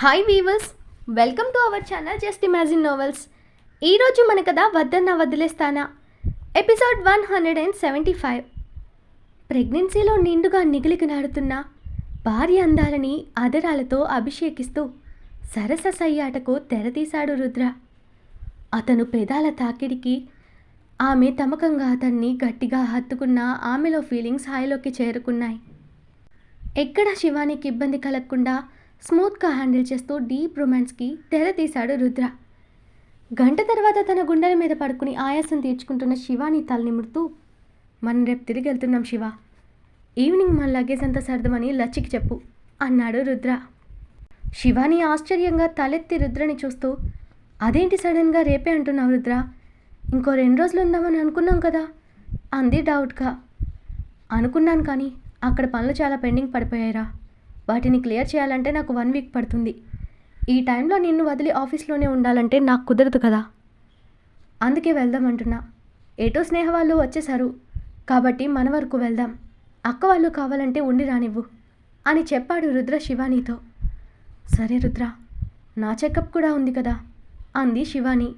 Hi weavers, welcome to our channel just imagine novels. ఈరోజు మన కథ వద్దన్నా వదిలేస్తానా ఎపిసోడ్ 175. ప్రెగ్నెన్సీలో నిండుగా నిగిలికినాడుతున్న భార్య అందాలని అదరాలతో అభిషేకిస్తూ సరస సయ్యాటకు తెరతీశాడు రుద్ర. అతను పెదాల తాకిడికి ఆమె తమకంగా అతన్ని గట్టిగా హత్తుకున్న ఆమెలో ఫీలింగ్స్ హాయిలోకి చేరుకున్నాయి. ఎక్కడ శివానికి ఇబ్బంది కలగకుండా స్మూత్గా హ్యాండిల్ చేస్తూ డీప్ రొమాన్స్కి తెర తీశాడు రుద్ర. గంట తర్వాత తన గుండెల మీద పడుకుని ఆయాసం తీర్చుకుంటున్న శివాని తలనిముడుతూ, మనం రేపు తిరిగి వెళ్తున్నాం శివ, ఈవినింగ్ మన లగేజ్ అంతా సర్దమని లచ్చికి చెప్పు అన్నాడు రుద్ర. శివాని ఆశ్చర్యంగా తలెత్తి రుద్రని చూస్తూ, అదేంటి సడన్గా రేపే అంటున్నావు రుద్ర, ఇంకో 2 రోజులు ఉందామని అనుకున్నాం కదా అంది డౌట్గా. అనుకున్నాను, కానీ అక్కడ పనులు చాలా పెండింగ్ పడిపోయాయిరా, వాటిని క్లియర్ చేయాలంటే నాకు 1 వీక్ పడుతుంది. ఈ టైంలో నిన్ను వదిలి ఆఫీస్లోనే ఉండాలంటే నాకు కుదరదు కదా, అందుకే వెళ్దామంటున్నా. ఏటో స్నేహ వాళ్ళు వచ్చేశారు కాబట్టి మన వరకు వెళ్దాం, అక్క వాళ్ళు కావాలంటే ఉండి రానివ్వు అని చెప్పాడు రుద్ర శివానీతో. సరే రుద్ర, నా చెకప్ కూడా ఉంది కదా అంది శివాని.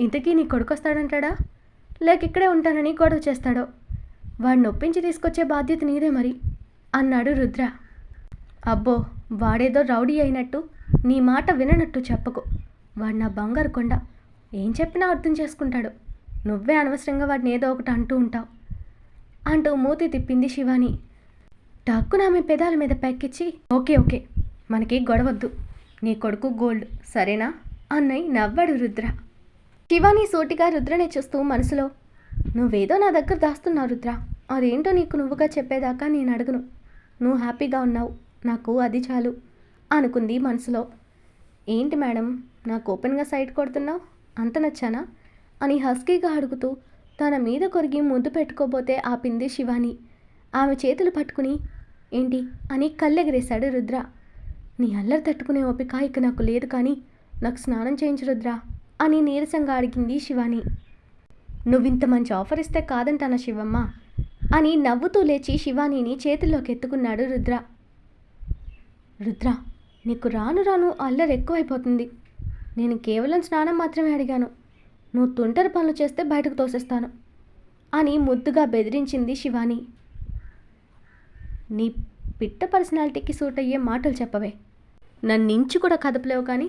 ఇంతకీ నీ కొడుకు వస్తాడంటాడా, లేక ఇక్కడే ఉంటానని గొడవ చేస్తాడో? వాడిని ఒప్పించి తీసుకొచ్చే బాధ్యత నీదే మరి అన్నాడు రుద్ర. అబ్బో, వాడేదో రౌడీ అయినట్టు నీ మాట విననట్టు చెప్పకు, వాడు నా బంగారు కొండ, ఏం చెప్పినా అర్థం చేసుకుంటాడు, నువ్వే అనవసరంగా వాడిని ఏదో ఒకటి అంటూ ఉంటావు అంటూ మూతి తిప్పింది శివాని. టక్కున ఆమె పెదాల మీద పెక్కిచ్చి, ఓకే మనకి గొడవద్దు, నీ కొడుకు గోల్డ్ సరేనా అన్నయ్య నవ్వాడు రుద్ర. శివాని సూటిగా రుద్రనే చూస్తూ మనసులో, నువ్వేదో నా దగ్గర దాస్తున్నావు రుద్ర, అదేంటో నీకు నువ్వుగా చెప్పేదాకా నేను అడగను, నువ్వు హ్యాపీగా ఉన్నావు, నాకు అది చాలు అనుకుంది మనసులో. ఏంటి మేడం, నాకు ఓపెన్గా సైట్ కొడుతున్నావు, అంత నచ్చానా అని హస్కీగా అడుగుతూ తన మీద కొరిగి ముద్దు పెట్టుకోబోతే ఆపింది శివాని. ఆమె చేతులు పట్టుకుని, ఏంటి అని కళ్ళెగరేశాడు రుద్ర. నీ అల్లరి తట్టుకునే ఓపిక ఇక నాకు లేదు, కానీ నాకు స్నానం చేయించు రుద్ర అని నీరసంగా అడిగింది శివాని. నువ్వింత మంచి ఆఫర్ ఇస్తే కాదంటానా శివమ్మ అని నవ్వుతూ లేచి శివానీని చేతుల్లోకి ఎత్తుకున్నాడు రుద్ర. రుద్ర, నీకు రాను రాను అల్లరి ఎక్కువైపోతుంది, నేను కేవలం స్నానం మాత్రమే అడిగాను, నువ్వు తుంటరి పనులు చేస్తే బయటకు తోసేస్తాను అని ముద్దుగా బెదిరించింది శివాని. నీ పిట్ట పర్సనాలిటీకి సూట్ అయ్యే మాటలు చెప్పవే, నన్నించి కూడా కదపలేవు కానీ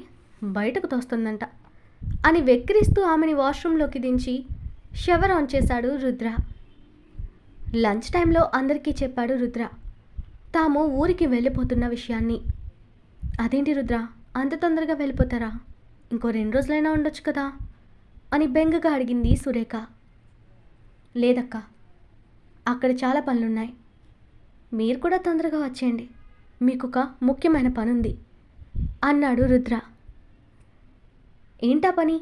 బయటకు తోస్తుందంట అని వెక్కిరిస్తూ ఆమెని వాష్రూమ్లోకి దించి షవర్ ఆన్ చేశాడు రుద్ర. లంచ్ టైంలో అందరికీ చెప్పాడు రుద్ర తాము ఊరికి వెళ్ళిపోతున్న విషయాన్ని. అదేంటి రుద్ర, అంత తొందరగా వెళ్ళిపోతారా, ఇంకో 2 రోజులైనా ఉండొచ్చు కదా అని బెంగగా అడిగింది సురేఖ. లేదక్క, అక్కడ చాలా పనులున్నాయి, మీరు కూడా తొందరగా వచ్చేయండి, మీకు ఒక ముఖ్యమైన పని ఉంది అన్నాడు రుద్ర. ఏంటా పని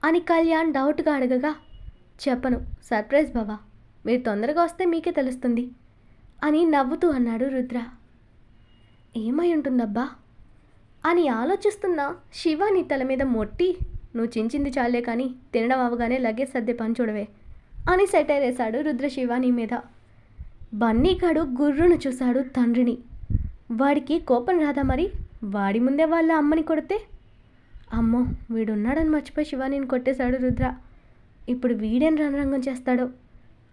అని కళ్యాణ్ డౌట్గా అడగగా, చెప్పను, సర్ప్రైజ్ బావా, మీరు తొందరగా వస్తే మీకే తెలుస్తుంది అని నవ్వుతూ అన్నాడు రుద్ర. ఏమై ఉంటుందబ్బా అని ఆలోచిస్తున్న శివాని తల మీద మొట్టి, నువ్వు చించింది చాలే కానీ తినడం అవగానే లగేజ్ సర్దే పని చూడవే అని సెటైర్ వేశాడు రుద్ర శివాని మీద. బన్నీగాడు గుర్రును చూశాడు తండ్రిని. వాడికి కోపం రాదా మరి, వాడి ముందే వాళ్ళ అమ్మని కొడితే? అమ్మో, వీడున్నాడని మర్చిపోయి శివానీని కొట్టేశాడు రుద్ర, ఇప్పుడు వీడేం రణరంగం చేస్తాడో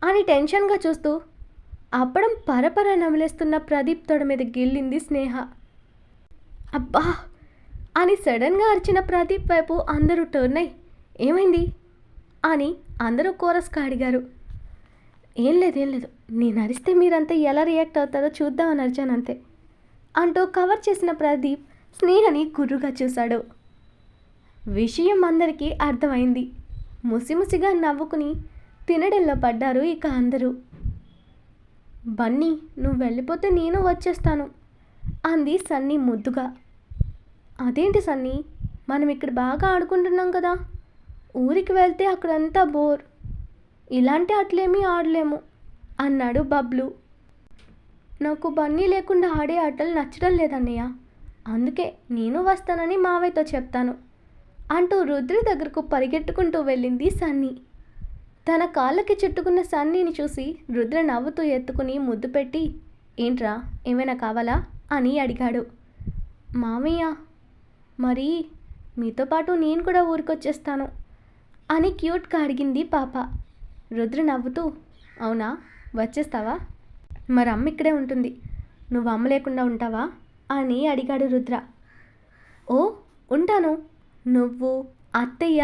అని టెన్షన్గా చూస్తూ అప్పడం పరపర నమిలేస్తున్న ప్రదీప్ తొడ మీద గిల్లింది స్నేహ. అబ్బా అని సడన్గా అరిచిన ప్రదీప్ వైపు అందరూ టర్న్ అయ్యి, ఏమైంది అని అందరూ కోరస్గా అడిగారు. ఏం లేదు, నేను అరిస్తే మీరంతా ఎలా రియాక్ట్ అవుతారో చూద్దామని అరిచాను అంతే అంటూ కవర్ చేసిన ప్రదీప్ స్నేహని గుర్రుగా చూశాడు. విషయం అందరికీ అర్థమైంది. ముసిముసిగా నవ్వుకుని తినడంలో పడ్డారు ఇక అందరూ. బన్నీ, నువ్వు వెళ్ళిపోతే నేను వచ్చేస్తాను అంది సన్నీ ముద్దుగా. అదేంటి సన్నీ, మనం ఇక్కడ బాగా ఆడుకుంటున్నాం కదా, ఊరికి వెళ్తే అక్కడంతా బోర్, ఇలాంటి ఆటలేమీ ఆడలేము అన్నాడు బబ్లు. నాకు బన్నీ లేకుండా ఆడే ఆటలు నచ్చడం లేదన్నయ్య, అందుకే నేను వస్తానని మావయ్యతో చెప్తాను అంటూ రుద్రి దగ్గరకు పరిగెట్టుకుంటూ వెళ్ళింది సన్నీ. తన కాళ్ళకి చుట్టుకున్న సన్నీని చూసి రుద్ర నవ్వుతూ ఎత్తుకుని ముద్దు పెట్టి, ఏంట్రా ఏమైనా కావాలా అని అడిగాడు. మామయ్య, మరి మీతో పాటు నేను కూడా ఊరికొచ్చేస్తాను అని క్యూట్గా అడిగింది పాప. రుద్ర నవ్వుతూ, అవునా, వచ్చేస్తావా? మరి అమ్మ ఇక్కడే ఉంటుంది, నువ్వు అమ్మ లేకుండా ఉంటావా అని అడిగాడు రుద్ర. ఓ, ఉంటాను, నువ్వు, అత్తయ్య,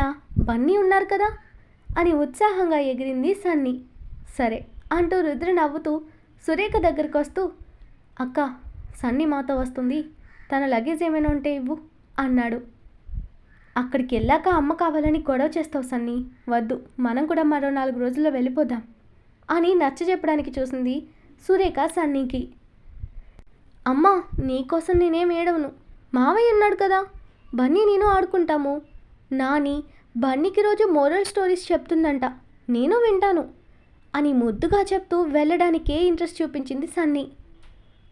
బన్నీ ఉన్నారు కదా అని ఉత్సాహంగా ఎగిరింది సన్నీ. సరే అంటూ రుద్ర నవ్వుతూ సురేఖ దగ్గరికి వస్తూ, అక్క, సన్నీ మాతో వస్తుంది, తన లగేజ్ ఏమైనా ఉంటే ఇవ్వు అన్నాడు. అక్కడికి వెళ్ళాక అమ్మ కావాలని గొడవ చేస్తావు సన్నీ, వద్దు, మనం కూడా మరో 4 రోజుల్లో వెళ్ళిపోదాం అని నచ్చజెప్పడానికి చూసింది సురేఖ సన్నీకి. అమ్మా, నీకోసం నేనేం ఏడవను, మావయ్య ఉన్నాడు కదా, బన్నీ నేను ఆడుకుంటాము. నాని బన్నీకి రోజు మోరల్ స్టోరీస్ చెప్తుందంట, నేను వింటాను అని ముద్దుగా చెప్తూ వెళ్ళడానికే ఇంట్రెస్ట్ చూపించింది సన్నీ.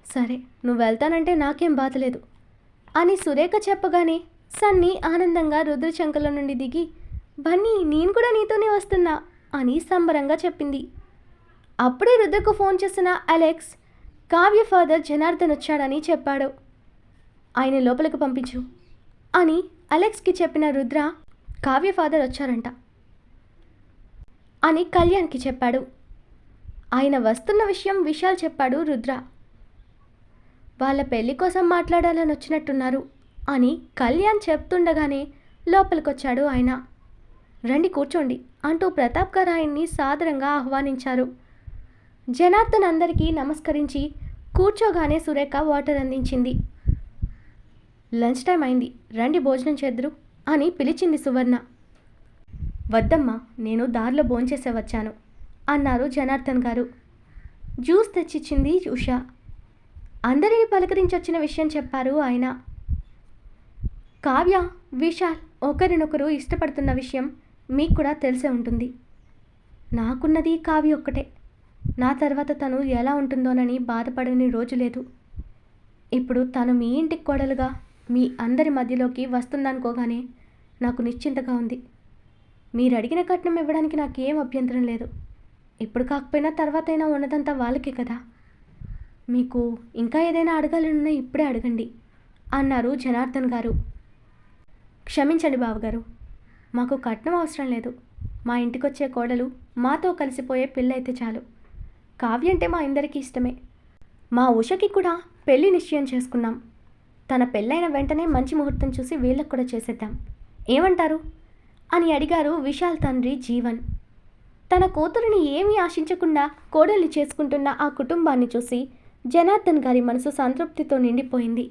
సరే, నువ్వు వెళ్తానంటే నాకేం బాధలేదు అని సురేఖ చెప్పగానే సన్నీ ఆనందంగా రుద్ర చంకల నుండి దిగి, బన్నీ నేను కూడా నీతోనే వస్తున్నా అని సంబరంగా చెప్పింది. అప్పుడే రుద్రకు ఫోన్ చేసిన అలెక్స్ కావ్య ఫాదర్ జనార్దన్ వచ్చాడని చెప్పాడు. ఆయన లోపలికి పంపించు అని అలెక్స్కి చెప్పిన రుద్ర, కావ్య ఫాదర్ వచ్చారంట అని కళ్యాణ్కి చెప్పాడు. ఆయన వస్తున్న విషయం విశాల్ చెప్పాడు రుద్ర. వాళ్ళ పెళ్లి కోసం మాట్లాడాలని వచ్చినట్టున్నారు అని కళ్యాణ్ చెప్తుండగానే లోపలికొచ్చాడు ఆయన. రండి కూర్చోండి అంటూ ప్రతాప్ గారు ఆయన్ని సాదరంగా ఆహ్వానించారు. జనార్దన్ అందరికీ నమస్కరించి కూర్చోగానే సురేఖ వాటర్ అందించింది. లంచ్ టైం అయింది, రండి భోజనం చేద్దురు అని పిలిచింది సువర్ణ. వద్దమ్మా, నేను దారిలో భోంచేసే వచ్చాను అన్నారు జనార్దన్ గారు. జ్యూస్ తెచ్చిచ్చింది ఉషా. అందరినీ పలకరించొచ్చిన విషయం చెప్పారు ఆయన. కావ్య, విశాల్ ఒకరినొకరు ఇష్టపడుతున్న విషయం మీకు కూడా తెలిసే ఉంటుంది. నాకున్నది కావ్య ఒక్కటే, నా తర్వాత తను ఎలా ఉంటుందోనని బాధపడని రోజు లేదు. ఇప్పుడు తను మీ ఇంటికి కోడలుగా మీ అందరి మధ్యలోకి వస్తుందనుకోగానే నాకు నిశ్చింతగా ఉంది. మీరు అడిగిన కట్నం ఇవ్వడానికి నాకేం అభ్యంతరం లేదు. ఇప్పుడు కాకపోయినా తర్వాతైనా ఉన్నదంతా వాళ్ళకే కదా. మీకు ఇంకా ఏదైనా అడగాలన్నా ఇప్పుడే అడగండి అన్నారు జనార్దన్ గారు. క్షమించండి బావగారు, మాకు కట్నం అవసరం లేదు. మా ఇంటికొచ్చే కోడలు మాతో కలిసిపోయే పిల్లయితే చాలు. కావ్య అంటే మా అందరికీ ఇష్టమే. మా ఉషకి కూడా పెళ్లి నిశ్చయం చేసుకున్నాం. తన పెళ్ళైన వెంటనే మంచి ముహూర్తం చూసి వీళ్ళకు కూడా చేసేద్దాం, ఏమంటారు అని అడిగారు విశాల్ తండ్రి జీవన్. తన కూతురిని ఏమీ ఆశించకుండా కోడల్ని చేసుకుంటున్న ఆ కుటుంబాన్ని చూసి జనార్దన్ గారి మనసు సంతృప్తితో నిండిపోయింది.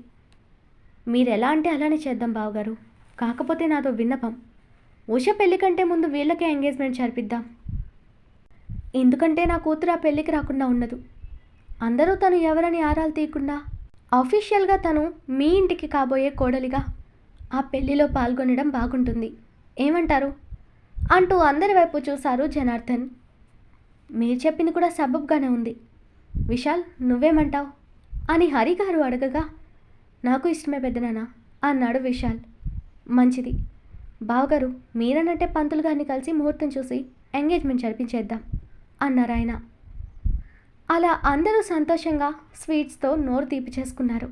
మీరెలా అంటే అలానే చేద్దాం బావగారు, కాకపోతే నాతో విన్నపం, ఉష పెళ్లి కంటే ముందు వీళ్ళకే ఎంగేజ్మెంట్ జరిపిద్దాం. ఎందుకంటే నా కూతురు ఆ పెళ్ళికి రాకుండా ఉండదు. అందరూ తను ఎవరని ఆరాలు తీయకుండా అఫీషియల్గా తను మీ ఇంటికి కాబోయే కోడలిగా ఆ పెళ్లిలో పాల్గొనడం బాగుంటుంది, ఏమంటారు అంటూ అందరి వైపు చూశారు జనార్దన్. మీరు చెప్పింది కూడా సబబ్గానే ఉంది. విశాల్, నువ్వేమంటావు అని హరిగారు అడగగా, నాకు ఇష్టమే పెద్దనాన్న అన్నాడు విశాల్. మంచిది బావగారు, మీరనంటే పంతులు గారిని కలిసి ముహూర్తం చూసి ఎంగేజ్మెంట్ జరిపించేద్దాం అన్నారు ఆయన. అలా అందరూ సంతోషంగా స్వీట్స్తో నోరు తీపి చేసుకున్నారు.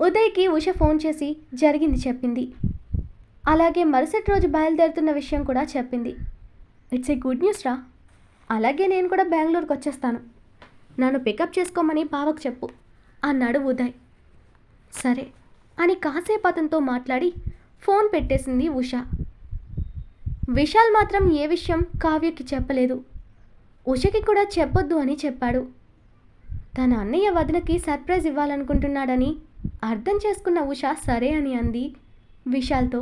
ఉదయ్కి ఉష ఫోన్ చేసి జరిగింది చెప్పింది. అలాగే మరుసటి రోజు బయలుదేరుతున్న విషయం కూడా చెప్పింది. ఇట్స్ ఏ గుడ్ న్యూస్ రా. అలాగే నేను కూడా బెంగళూరుకి వచ్చేస్తాను, నన్ను పికప్ చేసుకోమని బావకు చెప్పు అన్నాడు ఉదయ్. సరే అని కాసేపు అతనితో మాట్లాడి ఫోన్ పెట్టేసింది ఉష. విశాల్ మాత్రం ఏ విషయం కావ్యకి చెప్పలేదు. ఉషకి కూడా చెప్పొద్దు అని చెప్పాడు. తన అన్నయ్య వదినకి సర్ప్రైజ్ ఇవ్వాలనుకుంటున్నాడని అర్థం చేసుకున్న ఉష సరే అని అంది విశాల్తో.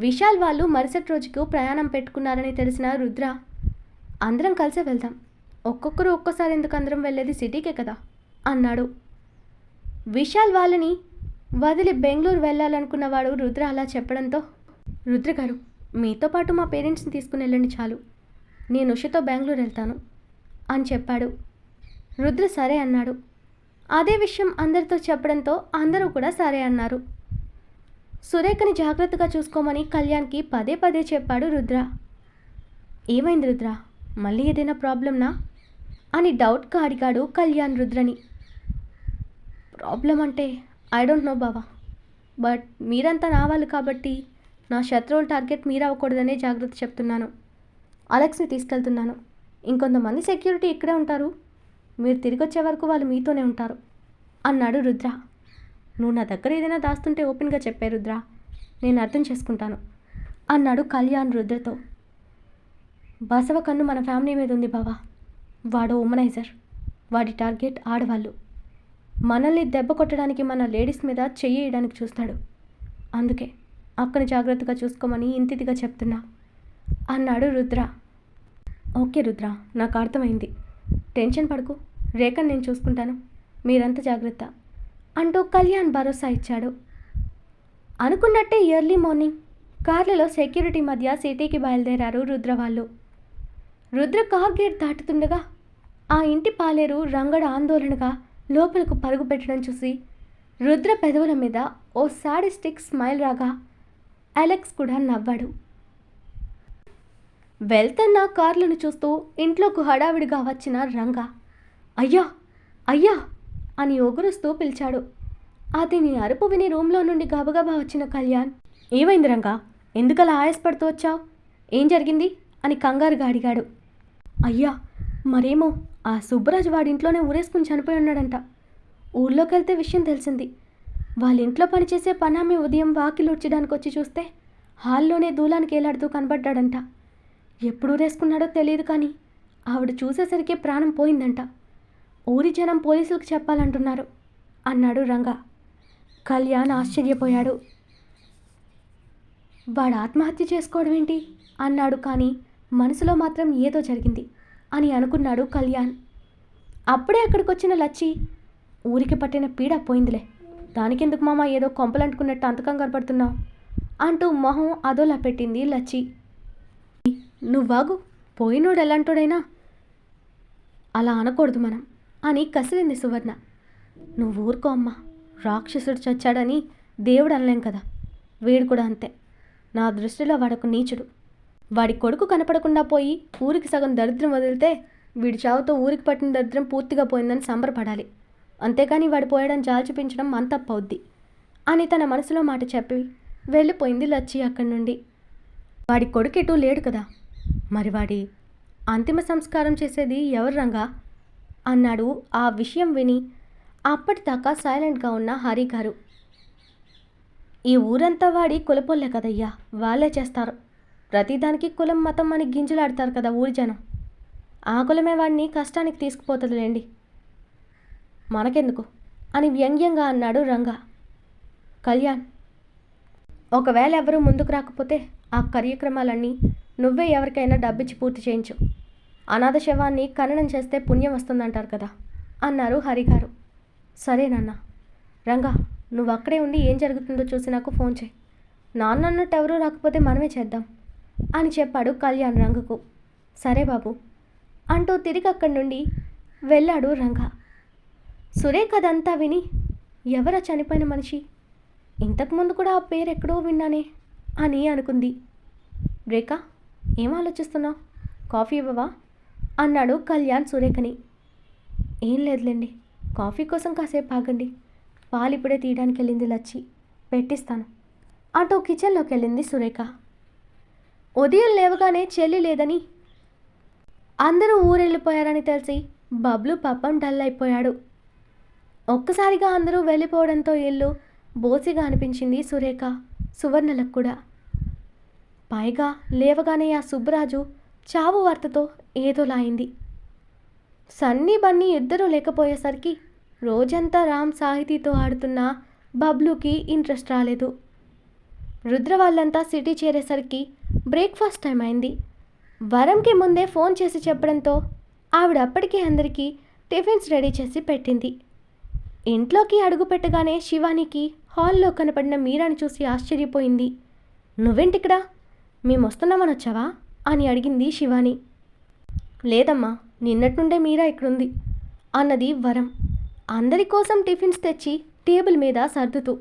విశాల్ వాళ్ళు మరుసటి రోజుకు ప్రయాణం పెట్టుకున్నారని తెలిసిన రుద్ర, అందరం కలిసే వెళ్దాం, ఒక్కొక్కరు ఒక్కోసారి ఎందుకు అందరం వెళ్ళేది, సిటీకే కదా అన్నాడు. విశాల్ వాళ్ళని వదిలి బెంగళూరు వెళ్ళాలనుకున్నవాడు రుద్ర అలా చెప్పడంతో, రుద్ర గారు, మీతో పాటు మా పేరెంట్స్ని తీసుకుని వెళ్ళండి చాలు, నేను ఉషతో బెంగళూరు వెళ్తాను అని చెప్పాడు. రుద్ర సరే అన్నాడు. అదే విషయం అందరితో చెప్పడంతో అందరూ కూడా సరే అన్నారు. సురేఖని జాగ్రత్తగా చూసుకోమని కళ్యాణ్కి పదే పదే చెప్పాడు రుద్ర. ఏమైంది రుద్ర, మళ్ళీ ఏదైనా ప్రాబ్లంనా అని డౌట్గా అడిగాడు కళ్యాణ్ రుద్రని. ప్రాబ్లం అంటే ఐ డోంట్ నో బావా. బట్ మీరంతా నా వాళ్ళు కాబట్టి నా శత్రువుల టార్గెట్ మీరవ్వకూడదనే జాగ్రత్త చెప్తున్నాను. అలెక్స్ని తీసుకెళ్తున్నాను. ఇంకొంతమంది సెక్యూరిటీ ఇక్కడే ఉంటారు. మీరు తిరిగి వచ్చే వరకు వాళ్ళు మీతోనే ఉంటారు అన్నాడు రుద్ర. నువ్వు నా దగ్గర ఏదైనా దాస్తుంటే ఓపెన్గా చెప్పే రుద్ర, నేను అర్థం చేసుకుంటాను అన్నాడు కళ్యాణ్ రుద్రతో. బసవ కన్ను మన ఫ్యామిలీ మీద ఉంది బావా. వాడు ఉమనైజర్. వాడి టార్గెట్ ఆడవాళ్ళు. మనల్ని దెబ్బ కొట్టడానికి మన లేడీస్ మీద చెయ్యి వేయడానికి చూస్తాడు. అందుకే అక్కని జాగ్రత్తగా చూసుకోమని ఇంతిదిగా చెప్తున్నా అన్నాడు రుద్ర. ఓకే రుద్ర, నాకు అర్థమైంది. టెన్షన్ పడకు, రేఖను నేను చూసుకుంటాను. మీరంతా జాగ్రత్త అంటూ కళ్యాణ్ భరోసా ఇచ్చాడు. అనుకున్నట్టే ఎర్లీ మార్నింగ్ కార్లలో సెక్యూరిటీ మధ్య సిటీకి బయలుదేరారు రుద్ర వాళ్ళు. రుద్ర కార్ గేట్ దాటుతుండగా ఆ ఇంటి పాలేరు రంగడు ఆందోళనగా లోపలకు పరుగు పెట్టడం చూసి రుద్ర పెదవుల మీద ఓ సాడిస్టిక్ స్మైల్ రాగా అలెక్స్ కూడా నవ్వాడు. వెళ్తున్న కార్లను చూస్తూ ఇంట్లోకి హడావిడిగా వచ్చిన రంగ అయ్యా అయ్యా అని ఒగురుస్తూ పిలిచాడు. అతని అరుపు విని రూమ్లో నుండి గబగబా వచ్చిన కళ్యాణ్, ఏమైంది రంగా, ఎందుకలా ఆయాసపడుతూ వచ్చావు? ఏం జరిగింది అని కంగారుగా అడిగాడు. అయ్యా, మరేమో ఆ సుబ్బరాజు వాడింట్లోనే ఊరేసుకుని చనిపోయి ఉన్నాడంట. ఊళ్ళోకి వెళ్తే విషయం తెలిసింది. వాళ్ళ ఇంట్లో పనిచేసే పనామి ఉదయం వాకిలు ఉడ్చడానికి వచ్చి చూస్తే హాల్లోనే దూలానికి ఏలాడుతూ కనబడ్డాడంట. ఎప్పుడు ఊరేసుకున్నాడో తెలియదు, కానీ ఆవిడ చూసేసరికి ప్రాణం పోయిందంట. ఊరి జనం పోలీసులకు చెప్పాలంటున్నారు అన్నాడు రంగా. కళ్యాణ్ ఆశ్చర్యపోయాడు. వాడు ఆత్మహత్య చేసుకోవడం ఏంటి అన్నాడు. కానీ మనసులో మాత్రం ఏదో జరిగింది అని అనుకున్నాడు కళ్యాణ్. అప్పుడే అక్కడికి వచ్చిన లచ్చి, ఊరికి పట్టిన పీడ పోయిందిలే, దానికెందుకు మామ ఏదో కొంపలంటుకున్నట్టు అంతకం కనపడుతున్నావు అంటూ మొహం అదోలా పెట్టింది లచ్చి. నువ్వాగు, పోయినోడు ఎలాంటోడైనా అలా అనకూడదు మనం అని కసిరింది సువర్ణ. నువ్వు ఊరుకో అమ్మా, రాక్షసుడు చచ్చాడని దేవుడు అనలేం కదా. వీడు కూడా అంతే. నా దృష్టిలో వాడొక నీచుడు. వాడి కొడుకు కనపడకుండా పోయి ఊరికి సగం దరిద్రం వదిలితే వీడి చావుతో ఊరికి పట్టిన దరిద్రం పూర్తిగా పోయిందని సంబరపడాలి. అంతేకాని వాడు పోయడం జాలి చూపించడం మన తప్పవుద్ది అని తన మనసులో మాట చెప్పి వెళ్ళిపోయింది లచ్చి అక్కడి నుండి. వాడి కొడుకు ఎటూ లేడు కదా, మరి వాడి అంతిమ సంస్కారం చేసేది ఎవరు రంగా అన్నాడు. ఆ విషయం విని అప్పటిదాకా సైలెంట్గా ఉన్న హరి గారు, ఈ ఊరంతా వాడి కులపోళ్ళే కదయ్యా, వాళ్ళే చేస్తారు. ప్రతిదానికి కులం మతం అని గింజలాడతారు కదా ఊరి జనం. ఆ కులమే వాడిని కష్టానికి తీసుకుపోతుందిలేండి, మనకెందుకు అని వ్యంగ్యంగా అన్నాడు రంగా. కళ్యాణ్, ఒకవేళ ఎవరూ ముందుకు రాకపోతే ఆ కార్యక్రమాలన్నీ నువ్వే ఎవరికైనా డబ్బిచ్చి పూర్తి చేయించు. అనాథ శవాన్ని ఖననం చేస్తే పుణ్యం వస్తుందంటారు కదా అన్నారు హరిగారు. సరేనన్న. రంగా, నువ్వు అక్కడే ఉండి ఏం జరుగుతుందో చూసి నాకు ఫోన్ చేయి. నాన్న అన్నట్టు ఎవరూ రాకపోతే మనమే చేద్దాం అని చెప్పాడు కళ్యాణ్ రంగకు. సరే బాబు అంటూ తిరిగి అక్కడి నుండి వెళ్ళాడు రంగా. సురేఖ అదంతా విని, ఎవరా చనిపోయిన మనిషి? ఇంతకుముందు కూడా ఆ పేరు ఎక్కడో విన్నానే అని అనుకుంది. రేఖ, ఏం ఆలోచిస్తున్నావు? కాఫీ ఇవ్వవా అన్నాడు కళ్యాణ్ సురేఖని. ఏం లేదులేండి, కాఫీ కోసం కాసేపు ఆగండి, పాలు ఇప్పుడే తీయడానికి వెళ్ళింది లచ్చి, పెట్టిస్తాను అంటూ కిచెన్లోకి వెళ్ళింది సురేఖ. ఉదయం లేవగానే చెల్లి లేదని అందరూ ఊరెళ్ళిపోయారని తెలిసి బబ్లు పాపం డల్ అయిపోయాడు. ఒక్కసారిగా అందరూ వెళ్ళిపోవడంతో ఇల్లు బోసిగా అనిపించింది సురేఖ, సువర్ణలకు కూడా. పైగా లేవగానే ఆ సుబ్బరాజు చావు వార్తతో ఏదోలా అయింది. సన్నీ బన్నీ ఇద్దరూ లేకపోయేసరికి రోజంతా రామ్ సాహితీతో ఆడుతున్న బబ్లుకి ఇంట్రెస్ట్ రాలేదు. రుద్ర వాళ్ళంతా సిటీ చేరేసరికి బ్రేక్ఫాస్ట్ టైం అయింది. వరంకి ముందే ఫోన్ చేసి చెప్పడంతో ఆవిడ అప్పటికే అందరికీ టిఫిన్స్ రెడీ చేసి పెట్టింది. ఇంట్లోకి అడుగు పెట్టగానే శివానికి హాల్లో కనపడిన మీరాని చూసి ఆశ్చర్యపోయింది. నువ్వేంటిక్కడ, మేము వస్తున్నామని వచ్చావా అని అడిగింది శివాని. లేదమ్మా, నిన్నటి నుండే మీరా ఇక్కడుంది అన్నది వరం, అందరి కోసం టిఫిన్స్ తెచ్చి టేబుల్ మీద సర్దుతూ.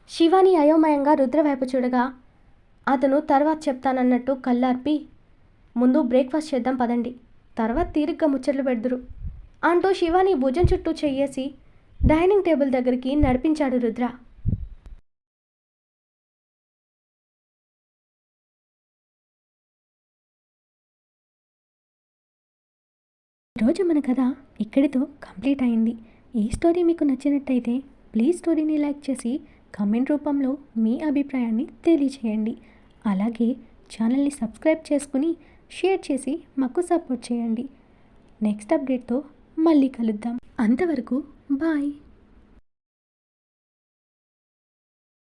శివాని అయోమయంగా రుద్ర వైపు చూడగా అతను తర్వాత చెప్తానన్నట్టు కళ్ళార్పి, ముందు బ్రేక్ఫాస్ట్ చేద్దాం పదండి, తర్వాత తీరిగ్గా ముచ్చట్లు పెడుదురు అంటూ శివాని భుజం చుట్టూ చెయ్యేసి డైనింగ్ టేబుల్ దగ్గరికి నడిపించాడు రుద్ర. ఈరోజు మన కథ ఇక్కడితో కంప్లీట్ అయింది. ఈ స్టోరీ మీకు నచ్చినట్టయితే ప్లీజ్ స్టోరీని లైక్ చేసి కామెంట్ రూపంలో మీ అభిప్రాయాన్ని తెలియచేయండి. అలాగే ఛానల్ని సబ్స్క్రైబ్ చేసుకుని షేర్ చేసి మాకు సపోర్ట్ చేయండి. నెక్స్ట్ అప్డేట్తో మళ్ళీ కలుద్దాం. అంతవరకు బాయ్.